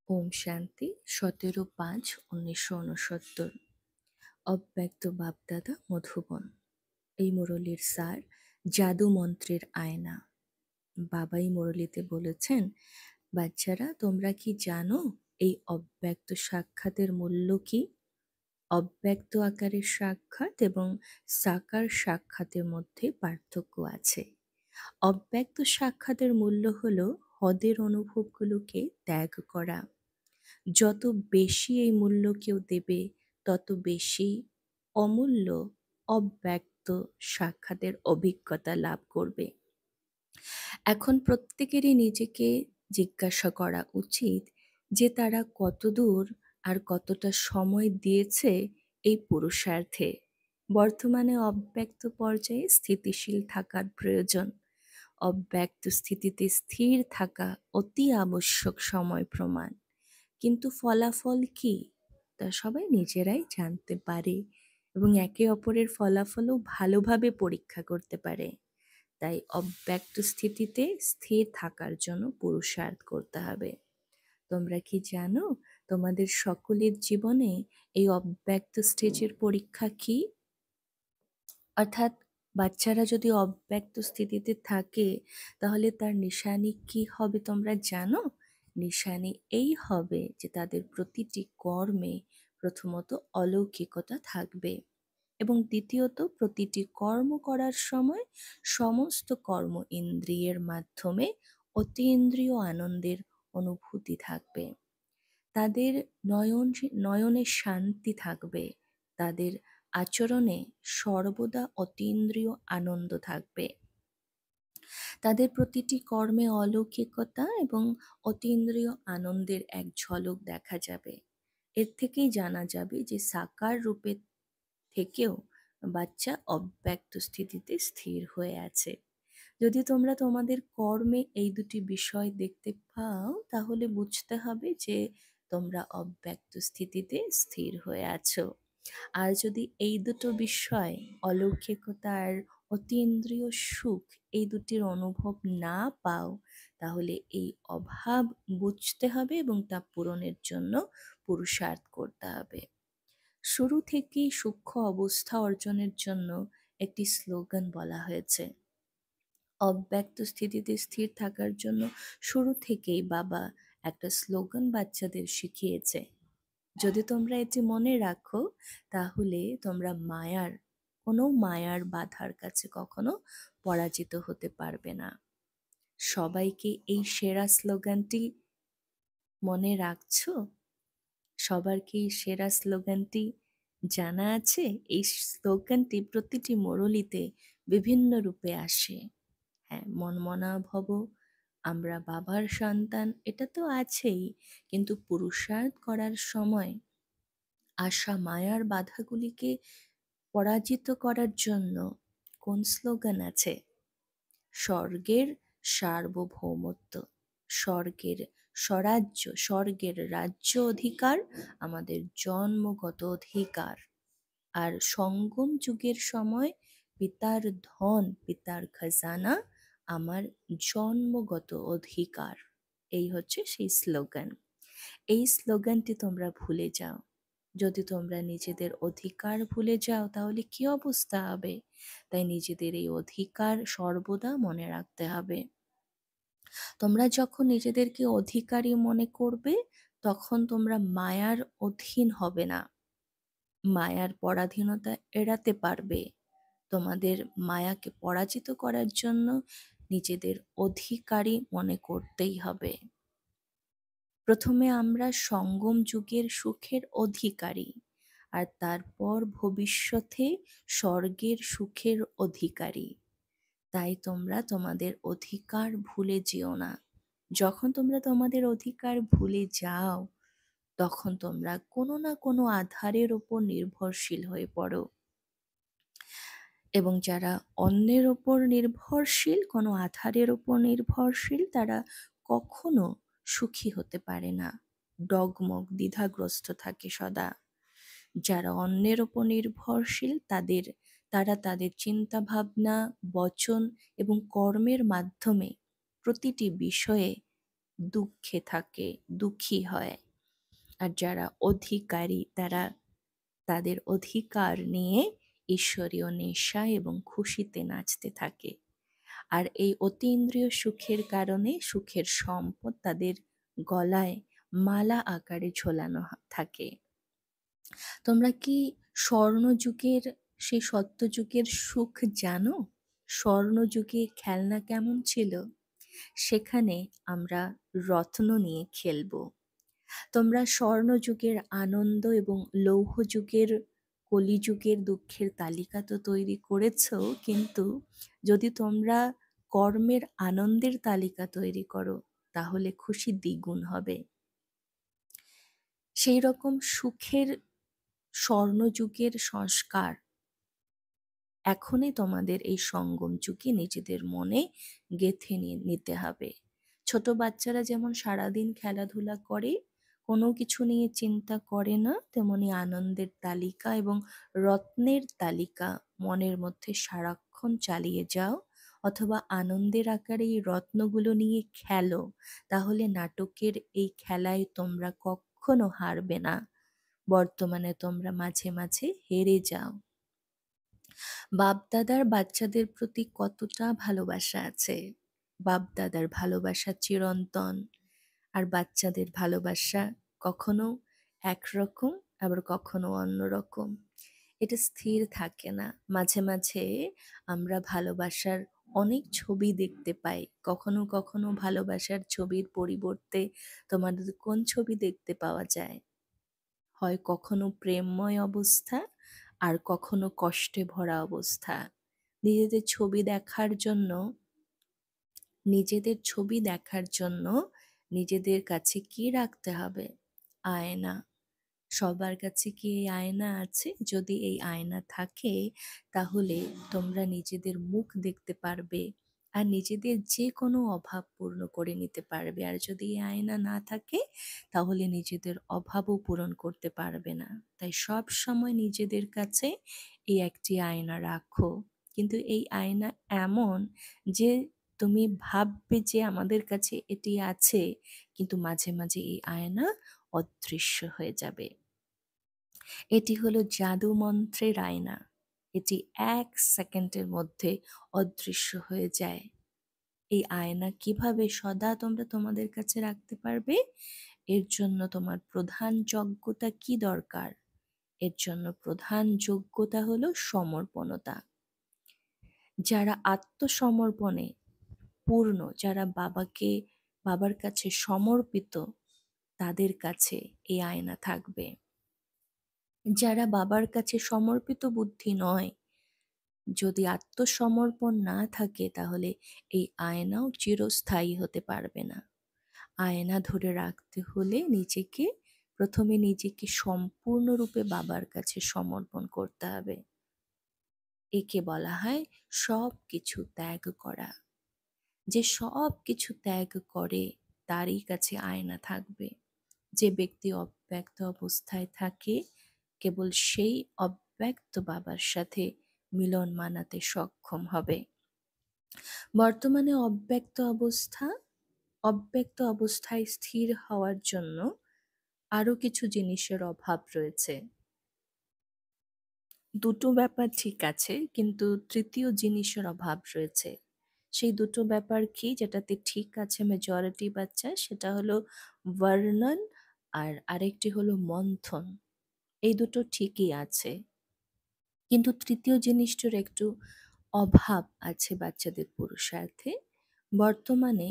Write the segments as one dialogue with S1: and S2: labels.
S1: ওম শান্তি 17/5/1969। অব্যক্ত বাপদাদা মধুবন। এই মুরলির সার জাদু মন্ত্রের আয়না। বাবাই মুরলিতে বলেছেন, বাচ্চারা তোমরা কি জানো এই অব্যক্ত সাক্ষাতের মূল্য কি? অব্যক্ত আকারের সাক্ষাৎ এবং সাকার সাক্ষাতের মধ্যে পার্থক্য আছে। অব্যক্ত সাক্ষাতের মূল্য হলো হদের অনুভবগুলোকে ত্যাগ করা। যত বেশি এই মূল্য কেউ দেবে, তত বেশি অমূল্য অব্যক্ত সাক্ষাতের অভিজ্ঞতা লাভ করবে। এখন প্রত্যেকেরই নিজেকে জিজ্ঞাসা করা উচিত যে তারা কতদূর আর কতটা সময় দিয়েছে এই পুরুষার্থে। বর্তমানে অব্যক্ত পর্যায়ে স্থিতিশীল থাকার প্রয়োজন। অব্যক্ত স্থিতিতে স্থির থাকা অতি আবশ্যক সময় প্রমাণ। কিন্তু ফলাফল কি তা সবাই নিজেরাই জানতে পারে এবং একে অপরের ফলাফলও ভালোভাবে পরীক্ষা করতে পারে। তাই অব্যক্ত স্থিতিতে স্থির থাকার জন্য পুরুষার্থ করতে হবে। তোমরা কি জানো তোমাদের সকলের জীবনে এই অব্যক্ত স্টেজের পরীক্ষা কি? অর্থাৎ বাচ্চারা যদি অব্যক্ত স্থিতিতে থাকে তাহলে তার নিশানি কি হবে তোমরা জানো? নিশানি এই হবে যে তাদের প্রতিটি কর্মে প্রথমত অলৌকিকতা থাকবে এবং দ্বিতীয়ত প্রতিটি কর্ম করার সময় সমস্ত কর্ম ইন্দ্রিয়ের মাধ্যমে অতীন্দ্রিয় আনন্দের অনুভূতি থাকবে। তাদের নয়নে শান্তি থাকবে। তাদের আচরণে সর্বদা অতীন্দ্রিয় আনন্দ থাকবে। তাদের প্রতিটি কর্মে অলৌকিকতা এবং অতীন্দ্রিয় আনন্দের এক ঝলক দেখা যাবে। এর থেকেই জানা যাবে যে সাকার রূপে থেকেও বাচ্চা অব্যক্ত স্থিতিতে স্থির হয়ে আছে। যদি তোমরা তোমাদের কর্মে এই দুটি বিষয় দেখতে পাও তাহলে বুঝতে হবে যে তোমরা অব্যক্ত স্থিতিতে স্থির হয়ে আছো। আর যদি এই দুটো বিষয় অলৌকিকতা আর অতীন্দ্রিয় সুখ এই দুটির অনুভব না পাও তাহলে এই অভাব বুঝতে হবে এবং তা পূরণের জন্য পুরুষার্থ করতে হবে। শুরু থেকেই সূক্ষ্ম অবস্থা অর্জনের জন্য একটি স্লোগান বলা হয়েছে। অব্যক্ত স্থিতিতে স্থির থাকার জন্য শুরু থেকেই বাবা একটা স্লোগান বাচ্চাদের শিখিয়েছে। যদি তোমরা এটি মনে রাখো তাহলে তোমরা কোনো মায়ার বাধার কাছে কখনো পরাজিত হতে পারবে না। সবাইকে এই সেরা স্লোগানটি মনে রাখছো? সবার কি এই সেরা স্লোগানটি জানা আছে? এই স্লোগানটি প্রতিটি মুরলিতে বিভিন্ন রূপে আসে। হ্যাঁ, মনমনা ভব, আমরা বাবার সন্তান, এটা তো আছেই, কিন্তু পুরুষার্থ করার সময় আসা মায়ার বাধাগুলিকে পরাজিত করার জন্য কোন স্লোগান আছে? স্বর্গের সার্বভৌমত্ব, স্বর্গের স্বরাজ্য, স্বর্গের রাজ্য অধিকার আমাদের জন্মগত অধিকার। আর সঙ্গম যুগের সময় পিতার ধন, পিতার খাজানা আমার জন্মগত অধিকার। এই হচ্ছে সেই স্লোগান। এই স্লোগানটি তোমরা ভুলে যাও। যদি তোমরা নিজেদের অধিকার ভুলে যাও তাহলে কি অবস্থা হবে? তাই নিজেদের এই অধিকার সর্বদা মনে রাখতে হবে। তোমরা যখন নিজেদেরকে অধিকারী মনে করবে তখন তোমরা মায়ার অধীন হবে না। মায়ার পরাধীনতা এড়াতে পারবে। তোমাদের মায়াকে পরাজিত করার জন্য নিজেদের অধিকারী মনে করতেই হবে। প্রথমে আমরা সঙ্গম যুগের সুখের অধিকারী আর তারপর ভবিষ্যতে স্বর্গের সুখের অধিকারী। তাই তোমরা তোমাদের অধিকার ভুলে যেও না। যখন তোমরা তোমাদের অধিকার ভুলে যাও তখন তোমরা কোনো না কোনো আধারের ওপর নির্ভরশীল হয়ে পড়ো এবং যারা অন্যের ওপর নির্ভরশীল, কোনো আধারের ওপর নির্ভরশীল, তারা কখনো সুখী হতে পারে না। ডগমগ দ্বিধাগ্রস্ত থাকে সদা। যারা অন্যের ওপর নির্ভরশীল তারা তাদের চিন্তা ভাবনা, বচন এবং কর্মের মাধ্যমে প্রতিটি বিষয়ে দুঃখে থাকে, দুঃখী হয়। আর যারা অধিকারী তারা তাদের অধিকার নিয়ে ঈশ্বরীয় নেশা এবং খুশিতে নাচতে থাকে। আর এই অতীন্দ্রিয় সুখের কারণে সুখের সম্পদ তাদের গলায় মালা আকারে ঝোলানো থাকে। তোমরা কি স্বর্ণযুগের সেই সত্যযুগের সুখ জানো? স্বর্ণযুগে খেলনা কেমন ছিল? সেখানে আমরা রত্ন নিয়ে খেলবো। তোমরা স্বর্ণযুগের আনন্দ এবং লৌহযুগের কলিযুগের দুঃখের তালিকা তো তৈরি করেছ, কিন্তু যদি তোমরা কর্মের আনন্দের তালিকা তৈরি করো তাহলে খুশি দ্বিগুণ হবে। সেই রকম সুখের স্বর্ণযুগের সংস্কার এখনই তোমাদের এই সঙ্গম যুগে নিজেদের মনে গেঁথে নিতে হবে। ছোট বাচ্চারা যেমন সারাদিন খেলাধুলা করে, কোনো কিছু নিয়ে চিন্তা করে না, তেমনি আনন্দের তালিকা এবং রত্নের তালিকা মনের মধ্যে সারাক্ষণ চালিয়ে যাও, অথবা আনন্দের আকারে এই রত্নগুলো নিয়ে খেলো। তাহলে নাটকের এই খেলায় তোমরা কখনো হারবে না। বর্তমানে তোমরা মাঝে মাঝে হেরে যাও। বাপদাদার বাচ্চাদের প্রতি কতটা ভালোবাসা আছে। বাপদাদার ভালোবাসা চিরন্তন, আর বাচ্চাদের ভালোবাসা কখনো একরকম আবার কখনো অন্যরকম। এটা স্থির থাকে না। মাঝে মাঝে আমরা ভালোবাসার অনেক ছবি দেখতে পাই। কখনো কখনো ভালোবাসার ছবির পরিবর্তে তোমাদের কোন ছবি দেখতে পাওয়া যায়? হয় কখনো প্রেমময় অবস্থা, আর কখনো কষ্টে ভরা অবস্থা। নিজেদের ছবি দেখার জন্য নিজেদের কাছে কি রাখতে হবে? আয়না। সবার কাছে কি এই আয়না আছে? যদি এই আয়না থাকে তাহলে তোমরা নিজেদের মুখ দেখতে পারবে আর নিজেদের যে কোনো অভাব পূর্ণ করে নিতে পারবে। আর যদি এই আয়না না থাকে তাহলে নিজেদের অভাবও পূরণ করতে পারবে না। তাই সব সময় নিজেদের কাছে এই একটি আয়না রাখো। কিন্তু এই আয়না এমন যে তুমি ভাববে যে আমাদের কাছে এটি আছে, কিন্তু মাঝে মাঝে এই আয়না অদৃশ্য হয়ে যাবে। এটি হলো জাদু মন্ত্রের আয়না। এটি 1 সেকেন্ডের মধ্যে অদৃশ্য হয়ে যায়। এই আয়না কিভাবে সদা তোমরা তোমাদের কাছে রাখতে পারবে? এর জন্য তোমার প্রধান যোগ্যতা কি দরকার? এর জন্য প্রধান যোগ্যতা হলো সমর্পণতা। যারা আত্মসমর্পণে পূর্ণ, যারা বাবার কাছে সমর্পিত, তাদের কাছে এই আয়না থাকবে। যারা বাবার কাছে সমর্পিত বুদ্ধি নয়, যদি আত্মসমর্পণ না থাকে, তাহলে এই আয়নাও চিরস্থায়ী হতে পারবে না। আয়না ধরে রাখতে হলে প্রথমে নিজেকে সম্পূর্ণরূপে বাবার কাছে সমর্পণ করতে হবে। একে বলা হয় সব কিছু ত্যাগ করা। যে সব কিছু ত্যাগ করে তারই কাছে আয়না থাকবে। যে ব্যক্তি অব্যক্ত অবস্থায় থাকে, কেবল সেই অব্যক্ত বাবার সাথে মিলন মানাতে সক্ষম হবে। বর্তমানে অব্যক্ত অবস্থায় স্থির হওয়ার জন্য আরো কিছু জিনিসের অভাব রয়েছে। দুটো ব্যাপার ঠিক আছে, কিন্তু তৃতীয় জিনিসের অভাব রয়েছে। সেই দুটো ব্যাপার কি, যেটাতে ঠিক আছে মেজরিটি বাচ্চা, সেটা হলো বর্ণন, আর আরেকটি হলো মন্থন। এই দুটো ঠিকই আছে, কিন্তু তৃতীয় জিনিসটার একটু অভাব আছে বাচ্চাদের পুরুষার্থে। বর্তমানে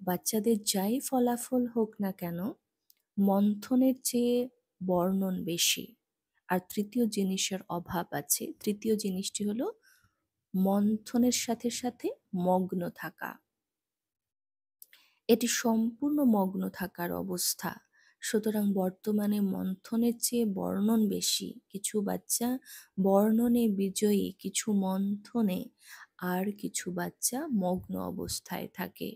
S1: বাচ্চাদের যাই ফলাফল হোক না কেন, মন্থনের চেয়ে বর্ণন বেশি। আর তৃতীয় জিনিসের অভাব আছে। তৃতীয় জিনিসটি হলো মন্থনের সাথে সাথে মগ্ন থাকা। এটি সম্পূর্ণ মগ্ন থাকার অবস্থা। সুতরাং বর্তমানে মন্থনের চেয়ে বর্ণন বেশি। কিছু বাচ্চা বর্ণনে বিজয়ী, কিছু মন্থনে, আর কিছু বাচ্চা মগ্ন অবস্থায় থাকে।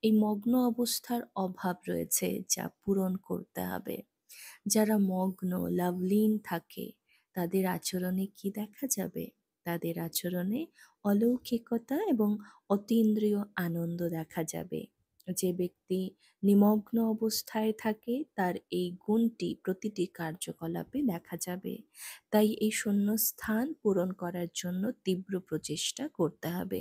S1: এই মগ্ন অবস্থার অভাব রয়েছে, যা পূরণ করতে হবে। যারা মগ্ন লাভলীন থাকে তাদের আচরণে কি দেখা যাবে? তাদের আচরণে অলৌকিকতা এবং অতীন্দ্রিয় আনন্দ দেখা যাবে। যে ব্যক্তি নিমগ্ন অবস্থায় থাকে তার এই গুণটি প্রতিটি কার্যকলাপে দেখা যাবে। তাই এই শূন্যস্থান পূরণ করার জন্য তীব্র প্রচেষ্টা করতে হবে।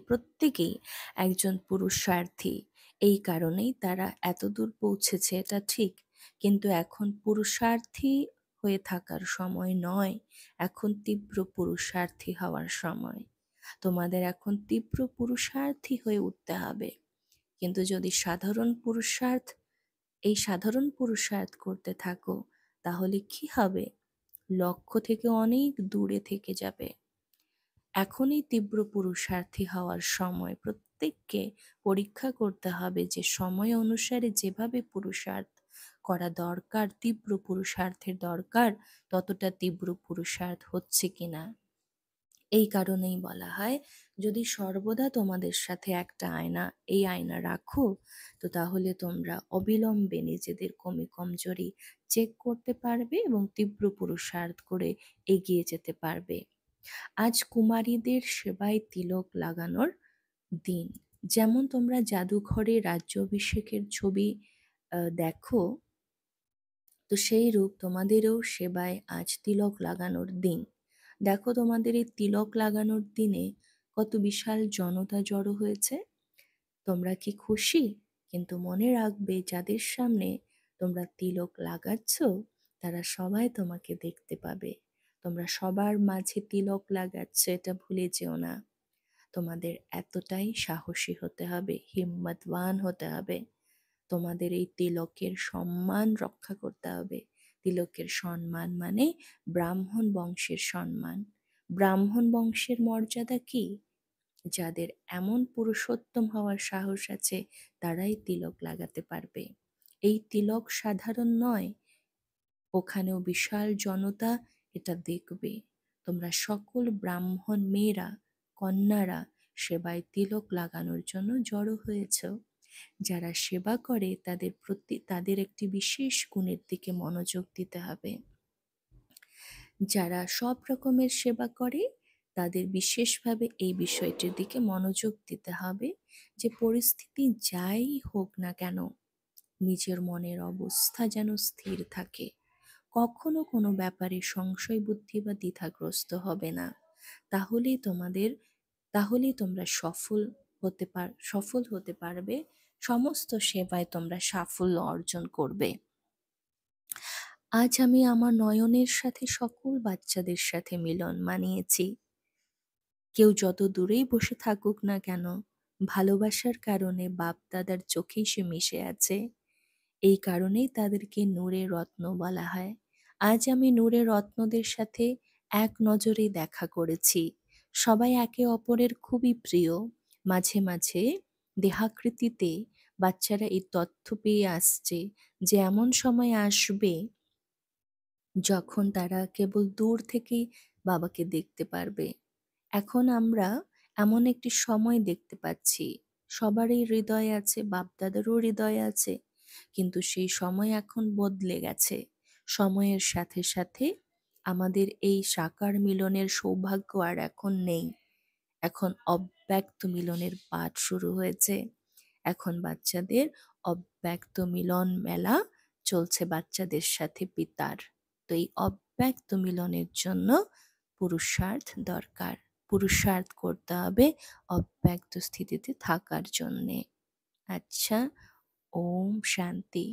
S1: প্রত্যেকেই একজন পুরুষার্থী। এই কারণেই তারা এতদূর পৌঁছেছে, এটা ঠিক। কিন্তু এখন পুরুষার্থী হয়ে থাকার সময় নয়, এখন তীব্র পুরুষার্থী হওয়ার সময়। তোমাদের এখন তীব্র পুরুষার্থী হয়ে উঠতে হবে। কিন্তু যদি সাধারণ পুরুষার্থ করতে থাকো, তাহলে কি হবে? লক্ষ্য থেকে অনেক দূরে থেকে যাবে। এখনই তীব্র পুরুষার্থী হওয়ার সময়। প্রত্যেককে পরীক্ষা করতে হবে যে সময় অনুসারে যেভাবে পুরুষার্থ করা দরকার, তীব্র পুরুষার্থের দরকার, ততটা তীব্র পুরুষার্থ হচ্ছে কিনা। এই কারণেই বলা হয়, যদি সর্বদা তোমাদের সাথে একটা এই আয়না রাখো, তো তাহলে তোমরা অবিলম্বে নিজেদের কমজোরি চেক করতে পারবে এবং তীব্র পুরুষার্থ করে এগিয়ে যেতে পারবে। আজ কুমারীদের সেবায় তিলক লাগানোর দিন। যেমন তোমরা জাদুঘরে রাজ্যাভিষেকের ছবি দেখো, তো সেই রূপ তোমাদেরও সেবায় আজ তিলক লাগানোর দিন। দেখো তোমাদের এই তিলক লাগানোর দিনে কত বিশাল জনতা জড়ো হয়েছে। তোমরা কি খুশি? কিন্তু মনে রাখবে, যাদের সামনে তোমরা তিলক লাগাচ্ছ তারা সবাই তোমাকে দেখতে পাবে। তোমরা সবার মাঝে তিলক লাগাচ্ছ, এটা ভুলে যেও না। তোমাদের এতটাই সাহসী হতে হবে, হিম্মতবান হতে হবে। তোমাদের এই তিলকের সম্মান রক্ষা করতে হবে। তিলকের সম্মান মানে ব্রাহ্মণ বংশের সম্মান। ব্রাহ্মণ বংশের মর্যাদা কি? যাদের এমন পুরুষোত্তম হওয়ার সাহস আছে, তারাই তিলক লাগাতে পারবে। এই তিলক সাধারণ নয়, ওখানেও বিশাল জনতা এটা দেখবে। তোমরা সকল ব্রাহ্মণ মেয়েরা, কন্যারা সেবায় তিলক লাগানোর জন্য জড়ো হয়েছ। যারা সেবা করে তাদের একটি বিশেষ গুণের দিকে মনোযোগ দিতে হবে। যারা সব রকমের সেবা করে তাদের বিশেষভাবে এই বিষয়টির দিকে মনোযোগ দিতে হবে যে পরিস্থিতি যাই হোক না কেন, নিজের মনের অবস্থা যেন স্থির থাকে। কখনো কোনো ব্যাপারে সংশয় বুদ্ধি বা দ্বিধাগ্রস্ত হবে না। তাহলেই তোমরা সফল হতে পারবে। সমস্ত সেবায় তোমরা সাফল্য অর্জন করবে। আজ আমি আমার নয়নের সাথে সকল বাচ্চাদের সাথে মিলন মানিয়েছি। কেউ যত দূরেই বসে থাকুক না কেন, ভালোবাসার কারণে বাপ দাদার চোখেই সে মিশে আছে। এই কারণেই তাদেরকে নূরের রত্ন বলা হয়। আজ আমি নূরের রত্নদের সাথে এক নজরে দেখা করেছি। সবাই একে অপরের খুবই প্রিয়। মাঝে মাঝে দেহাকৃতিতে বাচ্চারা এই তথ্য পেয়ে আসছে যে এমন সময় আসবে যখন তারা কেবল দূর থেকেই বাবাকে দেখতে পারবে। এখন আমরা এমন একটি সময় দেখতে পাচ্ছি, সবারই হৃদয় আছে, বাপদাদারও হৃদয় আছে, কিন্তু সেই সময় এখন বদলে গেছে। সময়ের সাথে সাথে আমাদের এই সাকার মিলনের সৌভাগ্য আর এখন নেই। এখন অব্যক্ত মিলনের পাঠ শুরু হয়েছে। এখন বাচ্চাদের অব্যক্ত মিলন মেলা চলছে বাচ্চাদের সাথে পিতার। তো এই অব্যক্ত মিলনের জন্য পুরুষার্থ দরকার। পুরুষার্থ করতে হবে অব্যক্ত স্থিতিতে থাকার জন্যে। আচ্ছা, ওম শান্তি।